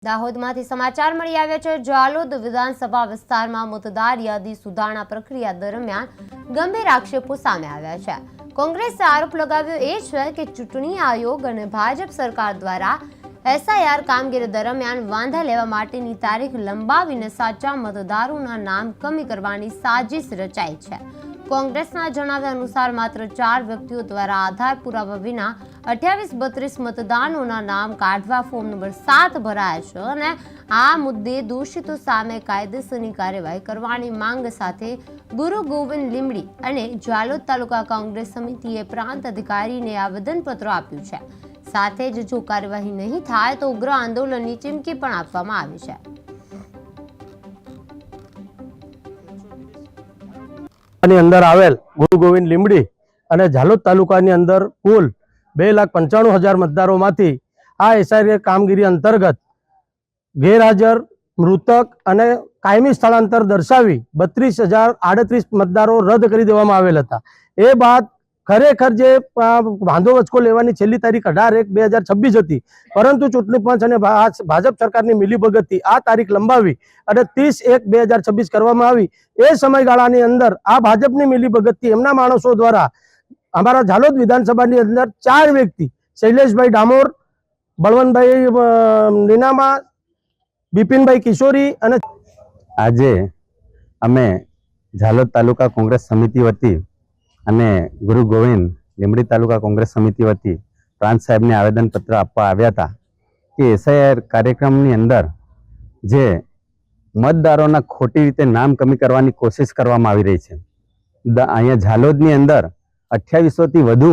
દાહોદમાંથી સમાચાર મળી આવ્યા છે। જાલોદ વિધાનસભા વિસ્તારમાં મતદાર યાદી સુધારણા પ્રક્રિયા દરમિયાન ગંભીર આક્ષેપો સામે આવ્યા છે। કોંગ્રેસે આરોપ લગાવ્યો એ છે કે ચૂંટણી આયોગ અને ભાજપ સરકાર દ્વારા એસઆઈઆર કામગીરી દરમિયાન વાંધા લેવા માટેની તારીખ લંબાવીને સાચા મતદારોના નામ કમી કરવાની સાજિશ રચાઈ છે। કોંગ્રેસના જણાવ્યા અનુસાર માત્ર 4 વ્યક્તિઓ દ્વારા આધાર પુરાવા વિના 2832 મતદારોના નામ કાઢવા ફોર્મ નંબર 7 ભરાયા છે અને આ મુદ્દે દોષિતો સામે કાયદેસરની કાર્યવાહી કરવાની માંગ સાથે ગુરુ ગોવિંદ લીમડી અને જાલોદ તાલુકા કોંગ્રેસ સમિતિએ પ્રાંત અધિકારીને આવેદનપત્ર આપ્યું છે। સાથે જ જો કાર્યવાહી નહીં થાય તો ઉગ્ર આંદોલનની ચીમકી પણ આપવામાં આવી છે। अंदर आवेल गुरु गोविंद लीमड़ी અને જાલોદ તાલુકાની અંદર કુલ 2,95,000 મતદારો માંથી આ એસઆઈઆર કામગીરી અંતર્ગત ગેરહાજર મૃતક અને કાયમી સ્થળાંતર દર્શાવી 32,038 મતદારો રદ કરી દેવામાં આવેલ હતા। એ બાદ ખરેખર જે વાંધો વચકો લેવાની છેલ્લી તારીખ 18/1/2026 હતી, પરંતુ ચૂંટણી પંચ અને ભાજપ સરકારની મિલીભગતથી આ તારીખ લંબાવી અને 30/1/2026 કરવામાં આવી। એ સમયગાળાની અંદર આ ભાજપની મિલીભગતથી એમના માણસો દ્વારા અમારા જાલોદ વિધાનસભાની અંદર 4 વ્યક્તિ શૈલેષભાઈ ડામોર, બળવંતભાઈ નીનામા, બિપિનભાઈ કિશોરી અને આજે અમે જાલોદ તાલુકા કોંગ્રેસ સમિતિ વતી અને ગુરુ ગોવિંદ લીમડી તાલુકા કોંગ્રેસ સમિતિ વતી પ્રાંત સાહેબને આવેદનપત્ર આપવા આવ્યા હતા કે એસઆઈઆર કાર્યક્રમની અંદર જે મતદારોના ખોટી રીતે નામ કમી કરવાની કોશિશ કરવામાં આવી રહી છે। અહીંયા જાલોદની અંદર 2800થી વધુ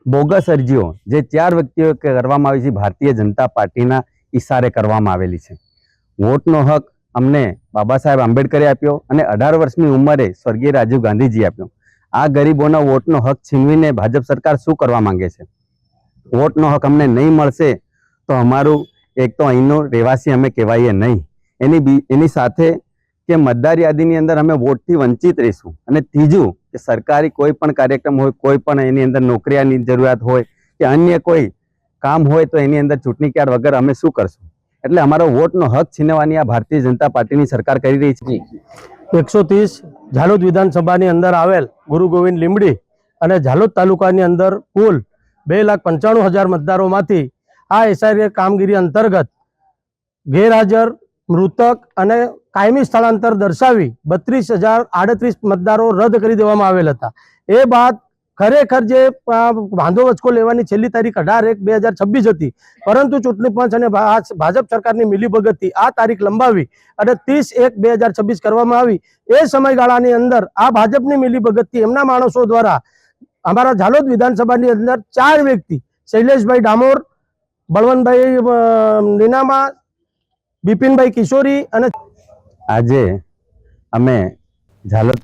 બોગસ અરજીઓ જે 4 વ્યક્તિઓ કરવામાં આવી છે, ભારતીય જનતા પાર્ટીના ઈશારે કરવામાં આવેલી છે। વોટનો હક અમને બાબા સાહેબ આંબેડકરે આપ્યો અને 18 વર્ષની ઉંમરે સ્વર્ગીય રાજીવ ગાંધીજી આપ્યો। આ ગરીબોના વોટનો હક છીનવીને ભાજપ સરકાર શું કરવા માંગે છે? વોટનો હક અમને નહીં મળશે તો અમારું એક તો અહીંનો રહેવાસી અમે કહેવાઈએ નહીં, એની સાથે કે મતદાર યાદીની અંદર અમે વોટથી વંચિત રહીશું। અને ત્રીજું કે સરકારી કોઈ પણ કાર્યક્રમ હોય, કોઈ પણ એની અંદર નોકરીની જરૂરિયાત હોય કે અન્ય કોઈ કામ હોય તો એની અંદર ચૂંટણી કાર્ડ વગર અમે શું કરશું? એટલે અમારો વોટનો હક છીનવવાની આ ભારતીય જનતા પાર્ટીની સરકાર કરી રહી છે। 130 જાલોદ વિધાનસભાની અંદર આવેલ ગુરુ ગોવિંદ લીમડી અને જાલોદ તાલુકાની અંદર કુલ 2,95,000 મતદારોમાંથી આ એસઆઈઆર કામગીરી અંતર્ગત ગેરહાજર મૃતક અને કાયમી સ્થળાંતર દર્શાવી 32,038 મતદારો રદ કરી દેવામાં આવેલ હતા। એ બાદ ખરેખર જે વાંધો વચકો લેવાની છેલ્લી તારીખ 18/1/2026 હતી, પરંતુ ચૂંટણી પંચ અને ભાજપ સરકારની મિલીભગતથી આ તારીખ લંબાવી અને 30/1/2026 કરવામાં આવી। એ સમયગાળાની અંદર આ ભાજપની મિલીભગતથી એમના માણસો દ્વારા અમારા જાલોદ વિધાનસભાની અંદર 4 વ્યક્તિ શૈલેષભાઈ ડામોર, બળવંતભાઈ નીનામા, બિપિનભાઈ કિશોરી અને આજે અમે જાલોદ